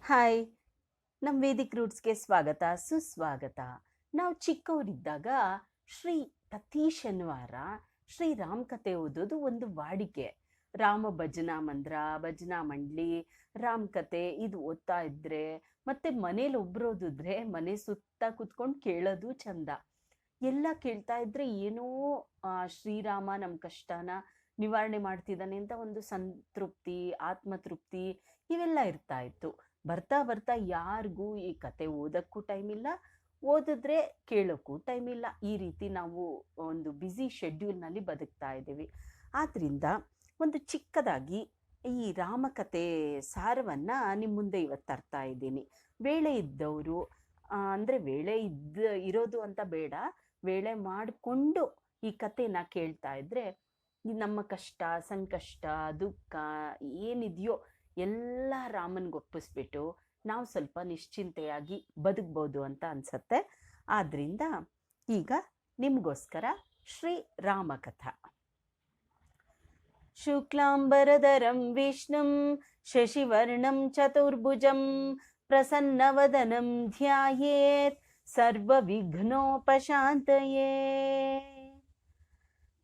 Hi, ನಮ್ಮ Vedic ರೂಟ್ಸ್ಗೆ ಸ್ವಾಗತ ಸುಸ್ವಾಗತ. ನಾವು ಚಿಕ್ಕವರಿದ್ದಾಗ ಶ್ರೀ ಪ್ರತಿ ಶನಿವಾರ ಶ್ರೀರಾಮ್ ಕತೆ ಓದೋದು ಒಂದು ವಾಡಿಕೆ. ರಾಮ ಭಜನಾ ಮಂದ್ರ, ಭಜನಾ ಮಂಡಳಿ, ರಾಮ್ ಕತೆ ಇದು ಓದ್ತಾ ಇದ್ರೆ ಮತ್ತೆ ಮನೇಲಿ ಒಬ್ರೋದಿದ್ರೆ ಮನೆ ಸುತ್ತ ಕುತ್ಕೊಂಡು ಕೇಳೋದು ಚಂದ. ಎಲ್ಲ ಕೇಳ್ತಾ ಇದ್ರೆ ಏನೋ ಶ್ರೀರಾಮ ನಮ್ಮ ಕಷ್ಟನ ನಿವಾರಣೆ ಮಾಡ್ತಿದ್ದಾನೆ ಅಂತ ಒಂದು ಸಂತೃಪ್ತಿ, ಆತ್ಮತೃಪ್ತಿ ಇವೆಲ್ಲ ಇರ್ತಾ ಇತ್ತು. ಬರ್ತಾ ಬರ್ತಾ ಯಾರಿಗೂ ಈ ಕತೆ ಓದೋಕ್ಕೂ ಟೈಮ್ ಇಲ್ಲ, ಓದಿದ್ರೆ ಕೇಳೋಕ್ಕೂ ಟೈಮ್ ಇಲ್ಲ. ಈ ರೀತಿ ನಾವು ಒಂದು ಬ್ಯುಸಿ ಶೆಡ್ಯೂಲ್ನಲ್ಲಿ ಬದುಕ್ತಾ ಇದ್ದೀವಿ. ಆದ್ದರಿಂದ ಒಂದು ಚಿಕ್ಕದಾಗಿ ಈ ರಾಮಕತೆ ಸಾರವನ್ನು ನಿಮ್ಮ ಮುಂದೆ ಇವತ್ತು ತರ್ತಾ ಇದ್ದೀನಿ. ವೇಳೆ ಇದ್ದವರು ಅಂದರೆ ವೇಳೆ ಇರೋದು ಅಂತ ಬೇಡ, ವೇಳೆ ಮಾಡಿಕೊಂಡು ಈ ಕತೆನ ಕೇಳ್ತಾ ಇದ್ರೆ ನಮ್ಮ ಕಷ್ಟ, ಸಂಕಷ್ಟ, ದುಃಖ ಏನಿದೆಯೋ ಎಲ್ಲ ರಾಮನ್ಗೆ ಒಪ್ಪಿಸ್ಬಿಟ್ಟು ನಾವು ಸ್ವಲ್ಪ ನಿಶ್ಚಿಂತೆಯಾಗಿ ಬದುಕ್ಬೋದು ಅಂತ ಅನ್ಸತ್ತೆ. ಆದ್ದರಿಂದ ಈಗ ನಿಮಗೋಸ್ಕರ ಶ್ರೀ ರಾಮಕಥಾ. ಶುಕ್ಲಾಂಬರಧರಂ ವಿಷ್ಣುಂ ಶಶಿವರ್ಣಂ ಚತುರ್ಭುಜಂ ಪ್ರಸನ್ನವದನಂ ಧ್ಯಾಯೇತ್ ಸರ್ವವಿಘ್ನೋಪಶಾಂತಯೇ.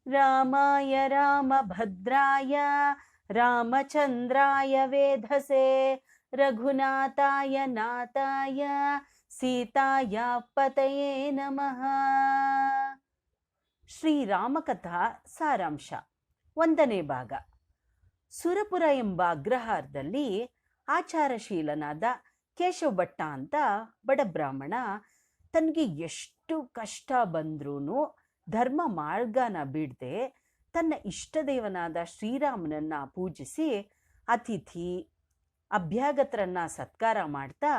ರಾಮಾಯ ರಾಮಭದ್ರಾಯ ರಾಮಚಂದ್ರಾಯ ವೇಧಸೆ ರಘುನಾಥಾಯ ನಾಥಾಯ ಸೀತಾಯ ಪತಯೇ ನಮಃ. ಶ್ರೀರಾಮಕಥಾ ಸಾರಾಂಶ. 1ನೇ ಭಾಗ. ಸುರಪುರ ಎಂಬ ಅಗ್ರಹಾರದಲ್ಲಿ ಆಚಾರಶೀಲನಾದ ಕೇಶವ ಭಟ್ಟ ಅಂತ ಬಡಬ್ರಾಹ್ಮಣ ತನಗೆ ಎಷ್ಟು ಕಷ್ಟ ಬಂದ್ರೂ ಧರ್ಮ ಮಾರ್ಗನ ಬಿಡದೆ ತನ್ನ ಇಷ್ಟದೇವನಾದ ಶ್ರೀರಾಮನನ್ನ ಪೂಜಿಸಿ ಅತಿಥಿ ಅಭ್ಯಾಗತರನ್ನ ಸತ್ಕಾರ ಮಾಡ್ತಾ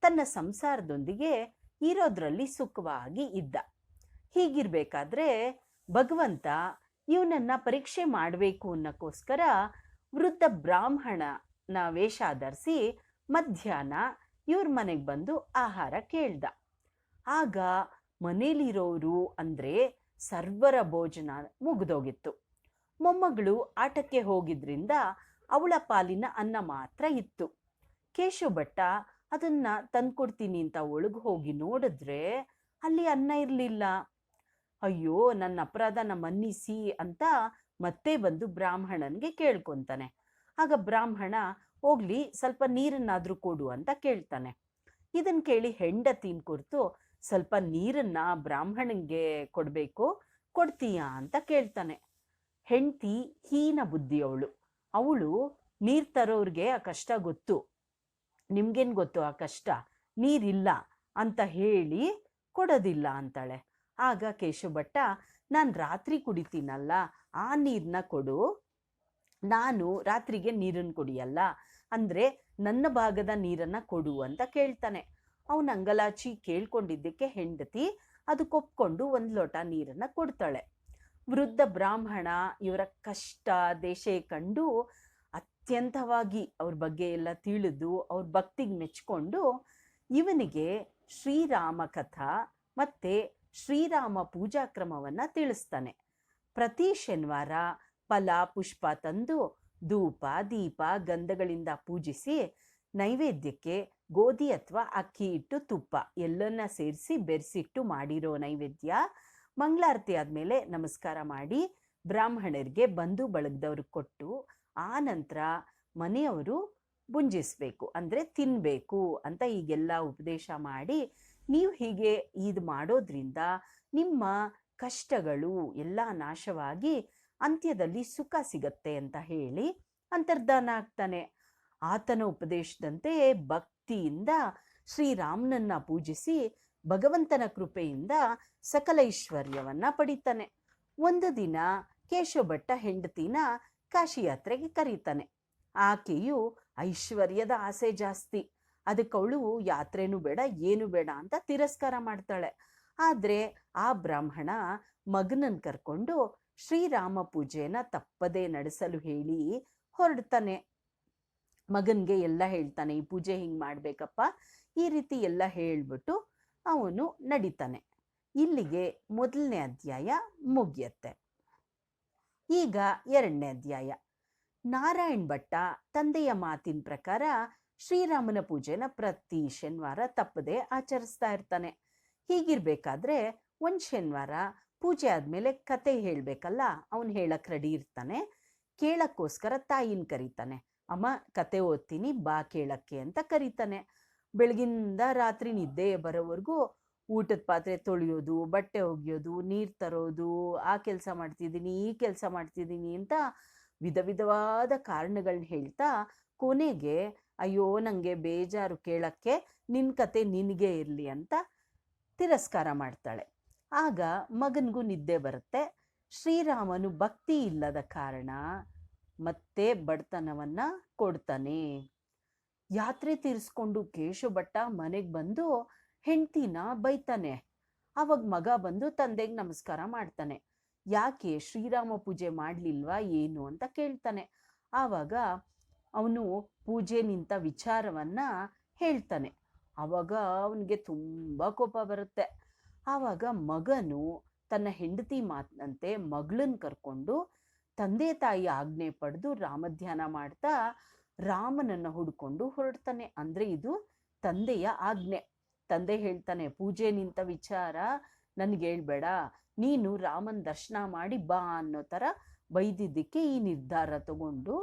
ತನ್ನ ಸಂಸಾರದೊಂದಿಗೆ ಇರೋದ್ರಲ್ಲಿ ಸುಖವಾಗಿ ಇದ್ದ. ಹೀಗಿರ್ಬೇಕಾದ್ರೆ ಭಗವಂತ ಇವನನ್ನ ಪರೀಕ್ಷೆ ಮಾಡಬೇಕು ಅನ್ನೋಕ್ಕೋಸ್ಕರ ವೃದ್ಧ ಬ್ರಾಹ್ಮಣನ ವೇಷ ಧರಿಸಿ ಮಧ್ಯಾಹ್ನ ಇವ್ರ ಮನೆಗೆ ಬಂದು ಆಹಾರ ಕೇಳ್ದ. ಆಗ ಮನೇಲಿರೋರು ಅಂದರೆ ಸರ್ವರ ಭೋಜನ ಮುಗಿದೋಗಿತ್ತು. ಮೊಮ್ಮಗಳು ಆಟಕ್ಕೆ ಹೋಗಿದ್ರಿಂದ ಅವಳ ಪಾಲಿನ ಅನ್ನ ಮಾತ್ರ ಇತ್ತು. ಕೇಶವ ಭಟ್ಟ ಅದನ್ನ ತಂದ್ಕೊಡ್ತೀನಿ ಅಂತ ಒಳಗೆ ಹೋಗಿ ನೋಡಿದ್ರೆ ಅಲ್ಲಿ ಅನ್ನ ಇರಲಿಲ್ಲ. ಅಯ್ಯೋ, ನನ್ನ ಅಪರಾಧನ ಮನ್ನಿಸಿ ಅಂತ ಮತ್ತೆ ಬಂದು ಬ್ರಾಹ್ಮಣನ್ಗೆ ಕೇಳ್ಕೊತಾನೆ. ಆಗ ಬ್ರಾಹ್ಮಣ ಹೋಗ್ಲಿ ಸ್ವಲ್ಪ ನೀರನ್ನಾದ್ರೂ ಕೊಡು ಅಂತ ಕೇಳ್ತಾನೆ. ಇದನ್ನ ಕೇಳಿ ಹೆಂಡತಿನ ಕುರಿತು ಸ್ವಲ್ಪ ನೀರನ್ನ ಬ್ರಾಹ್ಮಣಂಗೆ ಕೊಡಬೇಕು, ಕೊಡ್ತೀಯಾ ಅಂತ ಕೇಳ್ತಾನೆ. ಹೆಂಡತಿ ಹೀನ ಬುದ್ಧಿಯವಳು. ಅವಳು ನೀರು ತರೋರ್ಗೆ ಆ ಕಷ್ಟ ಗೊತ್ತು, ನಿಮ್ಗೇನು ಗೊತ್ತು ಆ ಕಷ್ಟ, ನೀರಿಲ್ಲ ಅಂತ ಹೇಳಿ ಕೊಡೋದಿಲ್ಲ ಅಂತಾಳೆ. ಆಗ ಕೇಶವ ಭಟ್ಟ, ನಾನು ರಾತ್ರಿ ಕುಡಿತೀನಲ್ಲ ಆ ನೀರನ್ನ ಕೊಡು, ನಾನು ರಾತ್ರಿಗೆ ನೀರನ್ನು ಕುಡಿಯಲ್ಲ, ಅಂದರೆ ನನ್ನ ಭಾಗದ ನೀರನ್ನು ಕೊಡು ಅಂತ ಕೇಳ್ತಾನೆ. ಅವನ ಅಂಗಲಾಚಿ ಕೇಳ್ಕೊಂಡಿದ್ದಕ್ಕೆ ಹೆಂಡತಿ ಅದಕ್ಕೊಪ್ಕೊಂಡು 1 ಲೋಟ ನೀರನ್ನು ಕೊಡ್ತಾಳೆ. ವೃದ್ಧ ಬ್ರಾಹ್ಮಣ ಇವರ ಕಷ್ಟ ದೇಶ ಕಂಡು ಅತ್ಯಂತವಾಗಿ ಅವ್ರ ಬಗ್ಗೆ ಎಲ್ಲ ತಿಳಿದು ಅವ್ರ ಭಕ್ತಿಗೆ ಮೆಚ್ಕೊಂಡು ಇವನಿಗೆ ಶ್ರೀರಾಮ ಕಥಾ ಮತ್ತು ಶ್ರೀರಾಮ ಪೂಜಾ ಕ್ರಮವನ್ನು ತಿಳಿಸ್ತಾನೆ. ಪ್ರತಿ ಶನಿವಾರ ಫಲ ಪುಷ್ಪ ತಂದು ಧೂಪ ದೀಪ ಗಂಧಗಳಿಂದ ಪೂಜಿಸಿ ನೈವೇದ್ಯಕ್ಕೆ ಗೋಧಿ ಅಥವಾ ಅಕ್ಕಿ ಹಿಟ್ಟು ತುಪ್ಪ ಎಲ್ಲನ್ನ ಸೇರಿಸಿ ಬೆರೆಸಿಟ್ಟು ಮಾಡಿರೋ ನೈವೇದ್ಯ ಮಂಗಳಾರತಿ ಆದಮೇಲೆ ನಮಸ್ಕಾರ ಮಾಡಿ ಬ್ರಾಹ್ಮಣರಿಗೆ ಬಂಧು ಬಳಗದವ್ರಿಗೆ ಕೊಟ್ಟು ಆ ನಂತರ ಮನೆಯವರು ಬುಂಜಿಸ್ಬೇಕು ಅಂದರೆ ತಿನ್ನಬೇಕು ಅಂತ ಈಗೆಲ್ಲ ಉಪದೇಶ ಮಾಡಿ, ನೀವು ಹೀಗೆ ಇದು ಮಾಡೋದ್ರಿಂದ ನಿಮ್ಮ ಕಷ್ಟಗಳು ಎಲ್ಲ ನಾಶವಾಗಿ ಅಂತ್ಯದಲ್ಲಿ ಸುಖ ಸಿಗತ್ತೆ ಅಂತ ಹೇಳಿ ಅಂತರ್ಧಾನ ಆಗ್ತಾನೆ. ಆತನ ಉಪದೇಶದಂತೆ ಭಕ್ತಿಯಿಂದ ಶ್ರೀರಾಮನನ್ನ ಪೂಜಿಸಿ ಭಗವಂತನ ಕೃಪೆಯಿಂದ ಸಕಲ ಐಶ್ವರ್ಯವನ್ನ ಪಡಿತಾನೆ. ಒಂದು ದಿನ ಕೇಶವ ಭಟ್ಟ ಹೆಂಡತಿನ ಕಾಶಿ ಯಾತ್ರೆಗೆ ಕರೀತಾನೆ. ಆಕೆಯು ಐಶ್ವರ್ಯದ ಆಸೆ ಜಾಸ್ತಿ, ಅದಕ್ಕೆ ಅವಳು ಯಾತ್ರೆನೂ ಬೇಡ ಏನು ಬೇಡ ಅಂತ ತಿರಸ್ಕಾರ ಮಾಡ್ತಾಳೆ. ಆದರೆ ಆ ಬ್ರಾಹ್ಮಣ ಮಗನನ್ನು ಕರ್ಕೊಂಡು ಶ್ರೀರಾಮ ಪೂಜೆನ ತಪ್ಪದೇ ನಡೆಸಲು ಹೇಳಿ ಹೊರಡ್ತಾನೆ. ಮಗನಿಗೆ ಎಲ್ಲ ಹೇಳ್ತಾನೆ, ಈ ಪೂಜೆ ಹಿಂಗೆ ಮಾಡಬೇಕಪ್ಪ, ಈ ರೀತಿ ಎಲ್ಲ ಹೇಳ್ಬಿಟ್ಟು ಅವನು ನಡೀತಾನೆ. ಇಲ್ಲಿಗೆ 1ನೇ ಅಧ್ಯಾಯ ಮುಗಿಯತ್ತೆ. ಈಗ 2ನೇ ಅಧ್ಯಾಯ. ನಾರಾಯಣ್ ಭಟ್ಟ ತಂದೆಯ ಮಾತಿನ ಪ್ರಕಾರ ಶ್ರೀರಾಮನ ಪೂಜೆನ ಪ್ರತಿ ಶನಿವಾರ ತಪ್ಪದೆ ಆಚರಿಸ್ತಾ ಇರ್ತಾನೆ. ಹೀಗಿರ್ಬೇಕಾದ್ರೆ ಒಂದು ಶನಿವಾರ ಪೂಜೆ ಆದಮೇಲೆ ಕತೆ ಹೇಳಬೇಕಲ್ಲ, ಅವನು ಹೇಳಕ್ಕೆ ರೆಡಿ ಇರ್ತಾನೆ. ಕೇಳಕ್ಕೋಸ್ಕರ ತಾಯಿನ ಕರೀತಾನೆ. ಅಮ್ಮ ಕತೆ ಓದ್ತೀನಿ ಬಾ ಕೇಳಕ್ಕೆ ಅಂತ ಕರೀತಾನೆ. ಬೆಳಗಿಂದ ರಾತ್ರಿ ನಿದ್ದೆ ಬರೋವರೆಗೂ ಊಟದ ಪಾತ್ರೆ ತೊಳೆಯೋದು, ಬಟ್ಟೆ ಒಗೆಯೋದು, ನೀರು ತರೋದು, ಆ ಕೆಲಸ ಮಾಡ್ತಿದ್ದೀನಿ ಈ ಕೆಲಸ ಮಾಡ್ತಿದ್ದೀನಿ ಅಂತ ವಿಧ ವಿಧವಾದ ಕಾರಣಗಳನ್ನ ಹೇಳ್ತಾ ಕೊನೆಗೆ ಅಯ್ಯೋ ನನಗೆ ಬೇಜಾರು ಕೇಳಕ್ಕೆ, ನಿನ್ನ ಕತೆ ನಿನಗೆ ಇರಲಿ ಅಂತ ತಿರಸ್ಕಾರ ಮಾಡ್ತಾಳೆ. ಆಗ ಮಗನಿಗೂ ನಿದ್ದೆ ಬರುತ್ತೆ. ಶ್ರೀರಾಮನು ಭಕ್ತಿ ಇಲ್ಲದ ಕಾರಣ ಮತ್ತೆ ಬಡತನವನ್ನ ಕೊಡ್ತಾನೆ. ಯಾತ್ರೆ ತೀರಿಸ್ಕೊಂಡು ಕೇಶವ ಭಟ್ಟ ಮನೆಗೆ ಬಂದು ಹೆಂಡ್ತಿನ ಬೈತಾನೆ. ಆವಾಗ ಮಗ ಬಂದು ತಂದೆಗೆ ನಮಸ್ಕಾರ ಮಾಡ್ತಾನೆ. ಯಾಕೆ ಶ್ರೀರಾಮ ಪೂಜೆ ಮಾಡಲಿಲ್ವಾ ಏನು ಅಂತ ಕೇಳ್ತಾನೆ. ಆವಾಗ ಅವನು ಪೂಜೆ ನಿಂತ ವಿಚಾರವನ್ನ ಹೇಳ್ತಾನೆ. ಆವಾಗ ಅವನಿಗೆ ತುಂಬ ಕೋಪ ಬರುತ್ತೆ. ಆವಾಗ ಮಗನು ತನ್ನ ಹೆಂಡತಿ ಮಾತಿನಂತೆ ಮಗಳನ್ನ ಕರ್ಕೊಂಡು ತಂದೆ ತಾಯಿ ಆಜ್ಞೆ ಪಡೆದು ರಾಮಧ್ಯಾನ ಮಾಡ್ತಾ ರಾಮನನ್ನು ಹುಡ್ಕೊಂಡು ಹೊರಡ್ತಾನೆ. ಅಂದರೆ ಇದು ತಂದೆಯ ಆಜ್ಞೆ. ತಂದೆ ಹೇಳ್ತಾನೆ, ಪೂಜೆ ನಿಂತ ವಿಚಾರ ನನಗೆ ಹೇಳ್ಬೇಡ, ನೀನು ರಾಮನ ದರ್ಶನ ಮಾಡಿ ಬಾ ಅನ್ನೋ ಥರ ಬೈದಿದ್ದಕ್ಕೆ ಈ ನಿರ್ಧಾರ ತಗೊಂಡು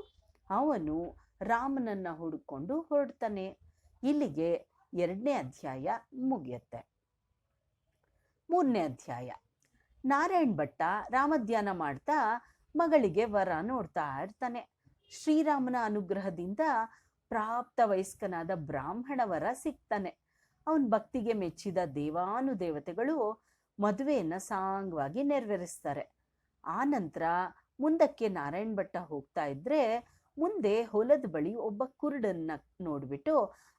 ಅವನು ರಾಮನನ್ನ ಹುಡುಕೊಂಡು ಹೊರಡ್ತಾನೆ. ಇಲ್ಲಿಗೆ 2ನೇ ಅಧ್ಯಾಯ ಮುಗಿಯುತ್ತೆ. 3ನೇ ಅಧ್ಯಾಯ. ನಾರಾಯಣ ಭಟ್ಟ ರಾಮಧ್ಯಾನ ಮಾಡ್ತಾ ಮಗಳಿಗೆ ವರ ನೋಡ್ತಾ ಇರ್ತಾನೆ. ಶ್ರೀರಾಮನ ಅನುಗ್ರಹದಿಂದ ಪ್ರಾಪ್ತ ವಯಸ್ಕನಾದ ಬ್ರಾಹ್ಮಣ ವರ ಸಿಗ್ತಾನೆ. ಅವನ ಭಕ್ತಿಗೆ ಮೆಚ್ಚಿದ ದೇವಾನುದೇವತೆಗಳು ಮದುವೆಯನ್ನು ಸಾಂಗವಾಗಿ ನೆರವೇರಿಸ್ತಾರೆ. ಆ ನಂತರ ಮುಂದಕ್ಕೆ ನಾರಾಯಣ ಭಟ್ಟ ಹೋಗ್ತಾ ಇದ್ರೆ ಮುಂದೆ ಹೊಲದ ಬಳಿ ಒಬ್ಬ ಕುರುಡನ್ನ ನೋಡ್ಬಿಟ್ಟು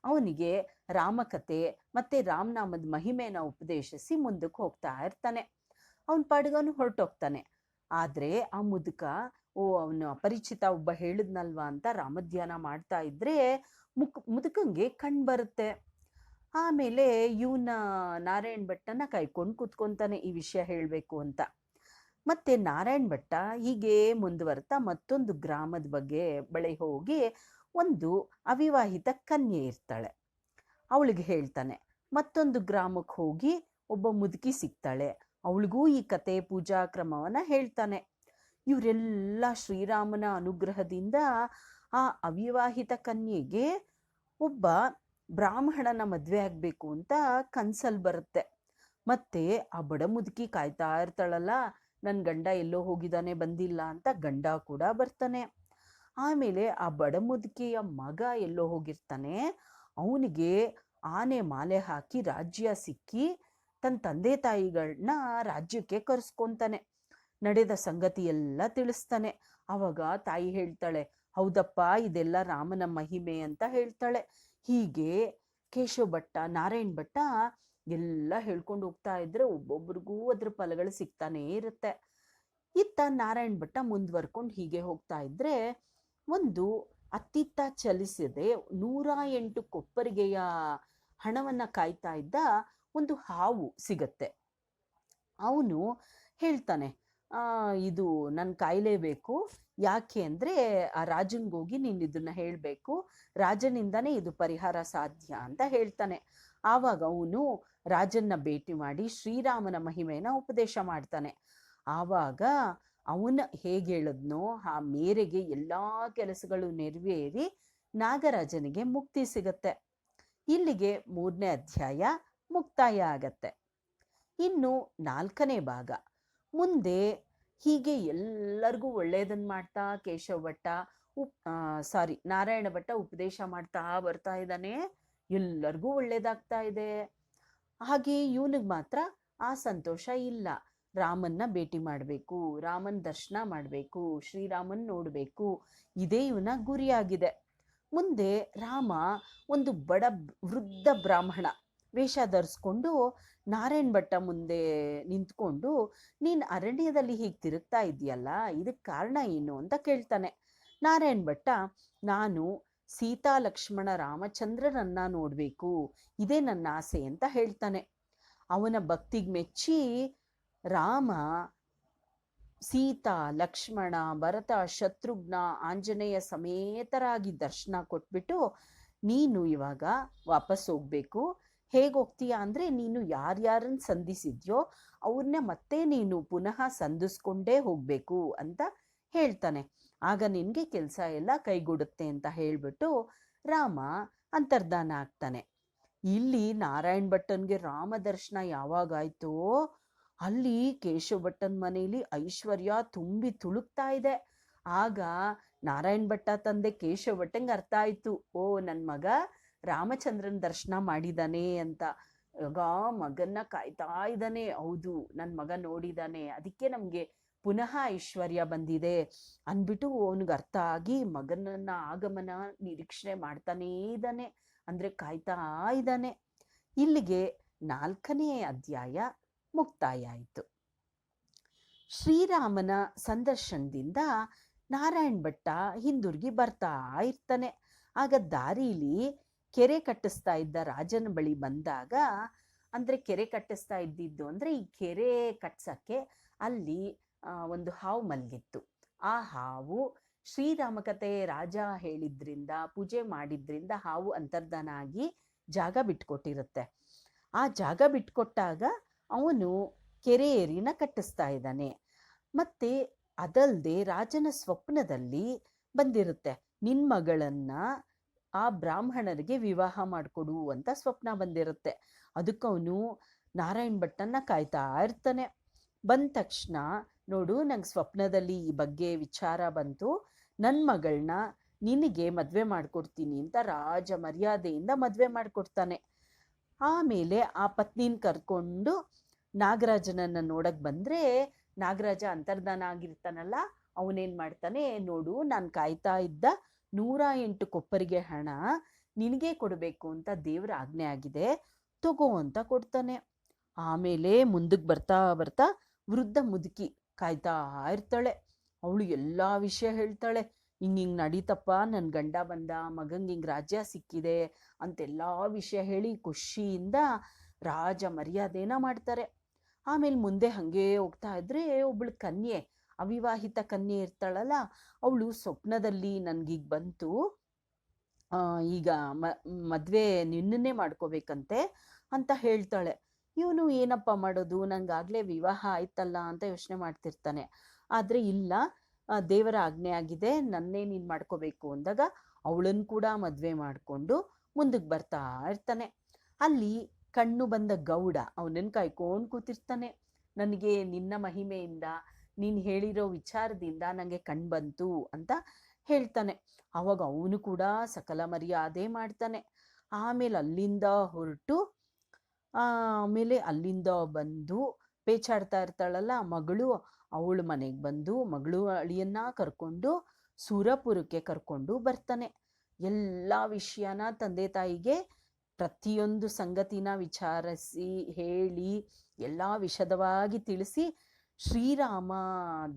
ಅವನಿಗೆ ರಾಮಕಥೆ ಮತ್ತೆ ರಾಮನಾಮದ ಮಹಿಮೆನ ಉಪದೇಶಿಸಿ ಮುಂದಕ್ಕೆ ಹೋಗ್ತಾ ಇರ್ತಾನೆ. ಅವನ ಪಾಡಿಗವನು ಹೊರಟೋಗ್ತಾನೆ. ಆದ್ರೆ ಆ ಮುದುಕ ಅವನು ಅಪರಿಚಿತ ಒಬ್ಬ ಹೇಳಿದ್ನಲ್ವಾ ಅಂತ ರಾಮಧ್ಯಾನ ಮಾಡ್ತಾ ಇದ್ರೆ ಮುದುಕಂಗೆ ಕಣ್ ಬರುತ್ತೆ. ಆಮೇಲೆ ಇವನ ನಾರಾಯಣ ಭಟ್ಟನ ಕಾಯ್ಕೊಂಡು ಕೂತ್ಕೊಂತಾನೆ ಈ ವಿಷಯ ಹೇಳಬೇಕು ಅಂತ. ಮತ್ತೆ ನಾರಾಯಣ ಭಟ್ಟ ಹೀಗೆ ಮುಂದುವರ್ತಾ ಮತ್ತೊಂದು ಗ್ರಾಮದ ಬಳಿ ಹೋಗಿ ಒಂದು ಅವಿವಾಹಿತ ಕನ್ಯೆ ಇರ್ತಾಳೆ, ಅವಳಿಗೆ ಹೇಳ್ತಾನೆ. ಮತ್ತೊಂದು ಗ್ರಾಮಕ್ಕೆ ಹೋಗಿ ಒಬ್ಬ ಮುದುಕಿ ಸಿಗ್ತಾಳೆ, ಅವಳಿಗೂ ಈ ಕತೆ ಪೂಜಾ ಕ್ರಮವನ್ನ ಹೇಳ್ತಾನೆ. ಇವರೆಲ್ಲ ಶ್ರೀರಾಮನ ಅನುಗ್ರಹದಿಂದ ಆ ಅವಿವಾಹಿತ ಕನ್ಯೆಗೆ ಒಬ್ಬ ಬ್ರಾಹ್ಮಣನ ಮದುವೆ ಆಗಬೇಕು ಅಂತ ಕನ್ಸಲ್ಲಿ ಬರುತ್ತೆ. ಮತ್ತೆ ಆ ಬಡ ಮುದುಕಿ ಕಾಯ್ತಾ ಇರ್ತಾಳಲ್ಲ, ನನ್ನ ಗಂಡ ಎಲ್ಲೋ ಹೋಗಿದ್ದಾನೆ ಬಂದಿಲ್ಲ ಅಂತ. ಗಂಡ ಕೂಡ ಬರ್ತಾನೆ. ಆಮೇಲೆ ಆ ಬಡ ಮುದುಕಿಯ ಮಗ ಎಲ್ಲೋ ಹೋಗಿರ್ತಾನೆ. ಅವನಿಗೆ ಆನೆ ಮಾಲೆ ಹಾಕಿ ರಾಜ್ಯ ಸಿಕ್ಕಿ ತನ್ನ ತಂದೆ ತಾಯಿಗಳನ್ನ ರಾಜ್ಯಕ್ಕೆ ಕರೆಸ್ಕೊಂತಾನೆ. ನಡೆದ ಸಂಗತಿ ಎಲ್ಲ ತಿಳಿಸ್ತಾನೆ. ಆವಾಗ ತಾಯಿ ಹೇಳ್ತಾಳೆ, ಹೌದಪ್ಪ ಇದೆಲ್ಲ ರಾಮನ ಮಹಿಮೆ ಅಂತ ಹೇಳ್ತಾಳೆ. ಹೀಗೆ ಕೇಶವ ಭಟ್ಟ ನಾರಾಯಣ ಭಟ್ಟ ಎಲ್ಲ ಹೇಳ್ಕೊಂಡು ಹೋಗ್ತಾ ಇದ್ರೆ ಒಬ್ಬೊಬ್ರಿಗೂ ಅದ್ರ ಫಲಗಳು ಸಿಗ್ತಾನೇ ಇರುತ್ತೆ. ಇತ್ತ ನಾರಾಯಣ ಭಟ್ಟ ಮುಂದುವರ್ಕೊಂಡು ಹೀಗೆ ಹೋಗ್ತಾ ಇದ್ರೆ ಒಂದು ಅತ್ತಿತ್ತ ಚಲಿಸದೆ 108 ಕೊಪ್ಪರಿಗೆಯ ಹಣವನ್ನ ಕಾಯ್ತಾ ಇದ್ದ ಒಂದು ಹಾವು ಸಿಗತ್ತೆ. ಅವನು ಹೇಳ್ತಾನೆ, ಇದು ನನ್ನ ಕಾಯಿಲೇಬೇಕು, ಯಾಕೆ ಅಂದರೆ ಆ ರಾಜನಿಗೋಗಿ ನೀನು ಇದನ್ನ ಹೇಳಬೇಕು, ರಾಜನಿಂದನೇ ಇದು ಪರಿಹಾರ ಸಾಧ್ಯ ಅಂತ ಹೇಳ್ತಾನೆ. ಆವಾಗ ಅವನು ರಾಜನ್ನ ಭೇಟಿ ಮಾಡಿ ಶ್ರೀರಾಮನ ಮಹಿಮೆನ ಉಪದೇಶ ಮಾಡ್ತಾನೆ. ಆವಾಗ ಅವನ ಹೇಗೆ ಹೇಳಿದ್ನೋ ಆ ಮೇರೆಗೆ ಎಲ್ಲ ಕೆಲಸಗಳು ನೆರವೇರಿ ನಾಗರಾಜನಿಗೆ ಮುಕ್ತಿ ಸಿಗತ್ತೆ. ಇಲ್ಲಿಗೆ 3ನೇ ಅಧ್ಯಾಯ ಮುಕ್ತಾಯ ಆಗತ್ತೆ. ಇನ್ನು 4ನೇ ಭಾಗ. ಮುಂದೆ ಹೀಗೆ ಎಲ್ಲರಿಗೂ ಒಳ್ಳೆಯದನ್ನು ಮಾಡ್ತಾ ಕೇಶವ ಭಟ್ಟ ನಾರಾಯಣ ಭಟ್ಟ ಉಪದೇಶ ಮಾಡ್ತಾ ಬರ್ತಾ ಇದ್ದಾನೆ. ಎಲ್ಲರಿಗೂ ಒಳ್ಳೇದಾಗ್ತಾ ಇದೆ. ಹಾಗೆ ಇವನಿಗೆ ಮಾತ್ರ ಆ ಸಂತೋಷ ಇಲ್ಲ. ರಾಮನ್ನ ಭೇಟಿ ಮಾಡಬೇಕು, ರಾಮನ ದರ್ಶನ ಮಾಡಬೇಕು, ಶ್ರೀರಾಮನ್ ನೋಡಬೇಕು, ಇದೇ ಇವನ ಗುರಿಯಾಗಿದೆ. ಮುಂದೆ ರಾಮ ಒಂದು ಬಡ ವೃದ್ಧ ಬ್ರಾಹ್ಮಣ ವೇಷ ಧರಿಸ್ಕೊಂಡು ನಾರಾಯಣ ಭಟ್ಟ ಮುಂದೆ ನಿಂತ್ಕೊಂಡು, ನೀನು ಅರಣ್ಯದಲ್ಲಿ ಹೀಗೆ ತಿರುಗ್ತಾ ಇದೆಯಲ್ಲ, ಇದಕ್ಕೆ ಕಾರಣ ಏನು ಅಂತ ಕೇಳ್ತಾನೆ. ನಾರಾಯಣ ಭಟ್ಟ, ನಾನು ಸೀತಾ ಲಕ್ಷ್ಮಣ ರಾಮಚಂದ್ರರನ್ನ ನೋಡಬೇಕು, ಇದೇ ನನ್ನ ಆಸೆ ಅಂತ ಹೇಳ್ತಾನೆ. ಅವನ ಭಕ್ತಿಗೆ ಮೆಚ್ಚಿ ರಾಮ ಸೀತಾ ಲಕ್ಷ್ಮಣ ಭರತ ಶತ್ರುಘ್ನ ಆಂಜನೇಯ ಸಮೇತರಾಗಿ ದರ್ಶನ ಕೊಟ್ಬಿಟ್ಟು ನೀನು ಇವಾಗ ವಾಪಸ್ ಹೋಗ್ಬೇಕು. ಹೇಗೆ ಹೋಗ್ತೀಯಾ ಅಂದರೆ ನೀನು ಯಾರ್ಯಾರನ್ನು ಸಂಧಿಸಿದ್ಯೋ ಅವ್ರನ್ನ ಮತ್ತೆ ನೀನು ಪುನಃ ಸಂಧಿಸ್ಕೊಂಡೇ ಹೋಗಬೇಕು ಅಂತ ಹೇಳ್ತಾನೆ. ಆಗ ನಿನಗೆ ಕೆಲಸ ಎಲ್ಲ ಕೈಗೂಡುತ್ತೆ ಅಂತ ಹೇಳಿಬಿಟ್ಟು ರಾಮ ಅಂತರ್ಧಾನ ಆಗ್ತಾನೆ. ಇಲ್ಲಿ ನಾರಾಯಣ ಭಟ್ಟನ್ಗೆ ರಾಮ ದರ್ಶನ ಯಾವಾಗಾಯ್ತೋ ಅಲ್ಲಿ ಕೇಶವ ಭಟ್ಟನ ಮನೆಯಲ್ಲಿ ಐಶ್ವರ್ಯ ತುಂಬಿ ತುಳುಕ್ತಾ ಇದೆ. ಆಗ ನಾರಾಯಣ ಭಟ್ಟ ತಂದೆ ಕೇಶವ ಭಟ್ಟಂಗೆ ಅರ್ಥ ಆಯ್ತು, ಓ ನನ್ನ ಮಗ ರಾಮಚಂದ್ರನ ದರ್ಶನ ಮಾಡಿದಾನೆ ಅಂತ. ಆಗ ಮಗನ್ನ ಕಾಯ್ತಾ ಇದ್ದಾನೆ. ಹೌದು, ನನ್ನ ಮಗ ನೋಡಿದಾನೆ, ಅದಕ್ಕೆ ನಮಗೆ ಪುನಃ ಐಶ್ವರ್ಯ ಬಂದಿದೆ ಅಂದ್ಬಿಟ್ಟು ಅವನಿಗೆ ಅರ್ಥ ಆಗಿ ಮಗನನ್ನ ಆಗಮನ ನಿರೀಕ್ಷಣೆ ಮಾಡ್ತಾನೇ ಇದ್ದಾನೆ, ಅಂದರೆ ಕಾಯ್ತಾ ಇದ್ದಾನೆ. ಇಲ್ಲಿಗೆ 4ನೇ ಅಧ್ಯಾಯ ಮುಕ್ತಾಯ ಆಯಿತು. ಶ್ರೀರಾಮನ ಸಂದರ್ಶನದಿಂದ ನಾರಾಯಣ ಭಟ್ಟ ಹಿಂದಿರುಗಿ ಬರ್ತಾ ಇರ್ತಾನೆ. ಆಗ ದಾರಿಲಿ ಕೆರೆ ಕಟ್ಟಿಸ್ತಾ ಇದ್ದ ರಾಜನ ಬಳಿ ಬಂದಾಗ, ಅಂದರೆ ಕೆರೆ ಕಟ್ಟಿಸ್ತಾ ಇದ್ದಿದ್ದು ಅಂದರೆ ಈ ಕೆರೆ ಕಟ್ಸೋಕ್ಕೆ ಅಲ್ಲಿ ಒಂದು ಹಾವು ಮಲಗಿತ್ತು. ಆ ಹಾವು ಶ್ರೀರಾಮ ಕಥೆ ರಾಜ ಹೇಳಿದ್ರಿಂದ, ಪೂಜೆ ಮಾಡಿದ್ರಿಂದ ಹಾವು ಅಂತರ್ಧಾನ ಆಗಿ ಜಾಗ ಬಿಟ್ಕೊಟ್ಟಿರುತ್ತೆ. ಆ ಜಾಗ ಬಿಟ್ಕೊಟ್ಟಾಗ ಅವನು ಕೆರೆ ಏರಿನ ಕಟ್ಟಿಸ್ತಾ ಇದ್ದಾನೆ. ಮತ್ತೆ ಅದಲ್ಲದೆ ರಾಜನ ಸ್ವಪ್ನದಲ್ಲಿ ಬಂದಿರುತ್ತೆ, ನಿನ್ನ ಮಗಳನ್ನ ಆ ಬ್ರಾಹ್ಮಣರಿಗೆ ವಿವಾಹ ಮಾಡಿಕೊಡು ಅಂತ ಸ್ವಪ್ನ ಬಂದಿರುತ್ತೆ. ಅದಕ್ಕವನು ನಾರಾಯಣ ಭಟ್ಟನ್ನ ಕಾಯ್ತಾ ಇರ್ತಾನೆ. ಬಂದ ತಕ್ಷಣ, ನೋಡು ನಂಗೆ ಸ್ವಪ್ನದಲ್ಲಿ ಈ ಬಗ್ಗೆ ವಿಚಾರ ಬಂತು, ನನ್ನ ಮಗಳನ್ನ ನಿನಗೆ ಮದುವೆ ಮಾಡಿಕೊಡ್ತೀನಿ ಅಂತ ರಾಜ ಮರ್ಯಾದೆಯಿಂದ ಮದುವೆ ಮಾಡಿಕೊಡ್ತಾನೆ. ಆಮೇಲೆ ಆ ಪತ್ನಿನ ಕರ್ಕೊಂಡು ನಾಗರಾಜನನ್ನು ನೋಡಕ್ಕೆ ಬಂದರೆ, ನಾಗರಾಜ ಅಂತರ್ಧಾನ ಆಗಿರ್ತಾನಲ್ಲ, ಅವನೇನು ಮಾಡ್ತಾನೆ, ನೋಡು ನಾನು ಕಾಯ್ತಾ ಇದ್ದ 108 ಕೊಪ್ಪರಿಗೆ ಹಣ ನಿನಗೆ ಕೊಡಬೇಕು ಅಂತ ದೇವರ ಆಜ್ಞೆ ಆಗಿದೆ, ತಗೋ ಅಂತ ಕೊಡ್ತಾನೆ. ಆಮೇಲೆ ಮುಂದಕ್ಕೆ ಬರ್ತಾ ಬರ್ತಾ ವೃದ್ಧ ಮುದುಕಿ ಕಾಯ್ತಾ ಇರ್ತಾಳೆ. ಅವಳು ಎಲ್ಲ ವಿಷಯ ಹೇಳ್ತಾಳೆ. ಹಿಂಗೆ ನಡೀತಪ್ಪ, ನನ್ನ ಗಂಡ ಬಂದ, ಮಗಂಗೆ ಹಿಂಗೆ ರಾಜ್ಯ ಸಿಕ್ಕಿದೆ ಅಂತೆಲ್ಲ ವಿಷಯ ಹೇಳಿ ಖುಷಿಯಿಂದ ರಾಜ ಮರ್ಯಾದೆನ ಮಾಡ್ತಾರೆ. ಆಮೇಲೆ ಮುಂದೆ ಹಾಗೆ ಹೋಗ್ತಾ ಇದ್ರೆ ಒಬ್ಬಳು ಕನ್ಯೆ, ಅವಿವಾಹಿತ ಕನ್ಯೆ ಇರ್ತಾಳಲ್ಲ, ಅವಳು ಸ್ವಪ್ನದಲ್ಲಿ ನನಗೀಗ ಬಂತು, ಈಗ ಮದುವೆ ನಿನ್ನನ್ನೇ ಮಾಡ್ಕೋಬೇಕಂತೆ ಅಂತ ಹೇಳ್ತಾಳೆ. ಇವನು ಏನಪ್ಪ ಮಾಡೋದು, ನನಗಾಗಲೇ ವಿವಾಹ ಆಯ್ತಲ್ಲ ಅಂತ ಯೋಚನೆ ಮಾಡ್ತಿರ್ತಾನೆ. ಆದರೆ ಇಲ್ಲ, ದೇವರ ಆಜ್ಞೆ ಆಗಿದೆ, ನನ್ನೇ ನೀನು ಮಾಡ್ಕೋಬೇಕು ಅಂದಾಗ ಅವಳನ್ನು ಕೂಡ ಮದುವೆ ಮಾಡಿಕೊಂಡು ಮುಂದಕ್ಕೆ ಬರ್ತಾ ಇರ್ತಾನೆ. ಅಲ್ಲಿ ಕಣ್ಣು ಬಂದ ಗೌಡ ಅವನನ್ನು ಕಾಯ್ಕೊಂಡು ಕೂತಿರ್ತಾನೆ. ನನಗೆ ನಿನ್ನ ಮಹಿಮೆಯಿಂದ, ನೀನು ಹೇಳಿರೋ ವಿಚಾರದಿಂದ ನನಗೆ ಕಣ್ಣು ಬಂತು ಅಂತ ಹೇಳ್ತಾನೆ. ಆವಾಗ ಅವನು ಕೂಡ ಸಕಲ ಮರ್ಯಾದೆ ಮಾಡ್ತಾನೆ. ಆಮೇಲೆ ಅಲ್ಲಿಂದ ಹೊರಟು ಆಮೇಲೆ ಅಲ್ಲಿಂದ ಬಂದು ಪೇಚಾಡ್ತಾ ಇರ್ತಾಳಲ್ಲ ಮಗಳು, ಅವಳ ಮನೆಗೆ ಬಂದು ಮಗಳು ಅಳಿಯನ್ನ ಕರ್ಕೊಂಡು ಸುರಪುರಕ್ಕೆ ಕರ್ಕೊಂಡು ಬರ್ತಾನೆ. ಎಲ್ಲ ವಿಷಯನ ತಂದೆ ತಾಯಿಗೆ ಪ್ರತಿಯೊಂದು ಸಂಗತಿನ ವಿಚಾರಿಸಿ ಹೇಳಿ ಎಲ್ಲ ವಿಶದವಾಗಿ ತಿಳಿಸಿ ಶ್ರೀರಾಮ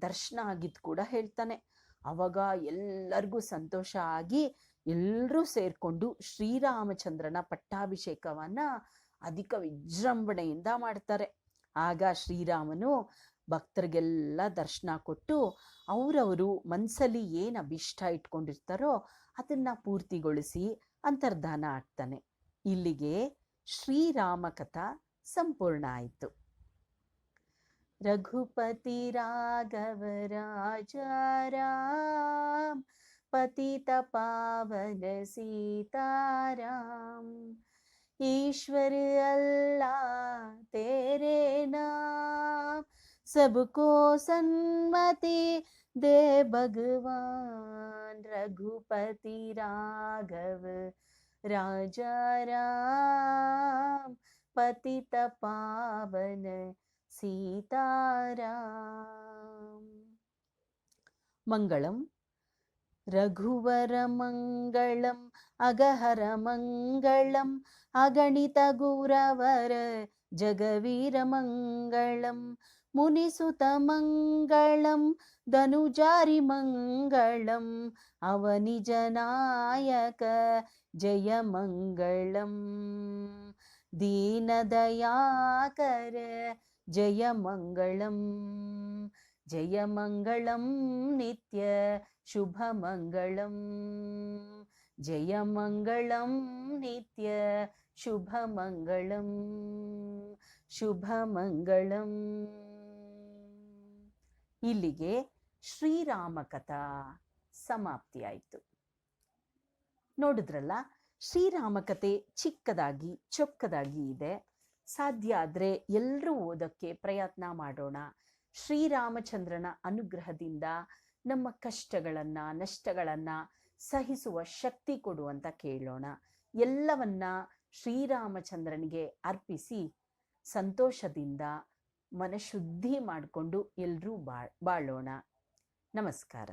ದರ್ಶನ ಆಗಿದ್ದು ಕೂಡ ಹೇಳ್ತಾನೆ. ಆವಾಗ ಎಲ್ಲರಿಗೂ ಸಂತೋಷ ಆಗಿ ಎಲ್ಲರೂ ಸೇರಿಕೊಂಡು ಶ್ರೀರಾಮಚಂದ್ರನ ಪಟ್ಟಾಭಿಷೇಕವನ್ನು ಅಧಿಕ ವಿಜೃಂಭಣೆಯಿಂದ ಮಾಡ್ತಾರೆ. ಆಗ ಶ್ರೀರಾಮನು ಭಕ್ತರಿಗೆಲ್ಲ ದರ್ಶನ ಕೊಟ್ಟು ಅವರವರು ಮನಸ್ಸಲ್ಲಿ ಏನು ಅಭಿಷ್ಟ ಇಟ್ಕೊಂಡಿರ್ತಾರೋ ಅದನ್ನು ಪೂರ್ತಿಗೊಳಿಸಿ ಅಂತರ್ಧಾನ ಆಗ್ತಾನೆ. ಇಲ್ಲಿಗೆ ಶ್ರೀರಾಮ ಕಥಾ ಸಂಪೂರ್ಣ ಆಯಿತು. ರಘುಪತಿ ರಾಘವ ರಾಜ ರಾಮ ಪತಿತ ಪಾವನ सीताराम ईश्वर अल्लाह तेरे नाम सबको सन्मति दे भगवान रघुपति राघव राजा राम पतित पावन सीताराम। मंगलम रघुवर मंगलम अगहर मंगलम अगणित गुरवर जगवीर मंगलम मुनिसुत मंगलम धनुजारि मंगलम अवनिज नायक जय मंगलम दीन दयाकर जय मंगलम नित्य शुभ मंगलम ಜಯಮಂಗಳಂ ನಿತ್ಯ ಶುಭಮಂಗಳಂ ಶುಭಮಂಗಳಂ. ಇಲ್ಲಿಗೆ ಶ್ರೀರಾಮ ಕಥಾ ಸಮಾಪ್ತಿಯಾಯಿತು. ನೋಡಿದ್ರಲ್ಲ, ಶ್ರೀರಾಮ ಕಥೆ ಚಿಕ್ಕದಾಗಿ ಚೊಕ್ಕದಾಗಿ ಇದೆ. ಸಾಧ್ಯ ಆದರೆ ಎಲ್ಲರೂ ಓದೋಕ್ಕೆ ಪ್ರಯತ್ನ ಮಾಡೋಣ. ಶ್ರೀರಾಮಚಂದ್ರನ ಅನುಗ್ರಹದಿಂದ ನಮ್ಮ ಕಷ್ಟಗಳನ್ನು ನಷ್ಟಗಳನ್ನು ಸಹಿಸುವ ಶಕ್ತಿ ಕೊಡು ಅಂತ ಕೇಳೋಣ. ಎಲ್ಲವನ್ನ ಶ್ರೀರಾಮಚಂದ್ರನಿಗೆ ಅರ್ಪಿಸಿ ಸಂತೋಷದಿಂದ ಮನಶುದ್ಧಿ ಮಾಡಿಕೊಂಡು ಎಲ್ಲರೂ ಬಾಳೋಣ. ನಮಸ್ಕಾರ.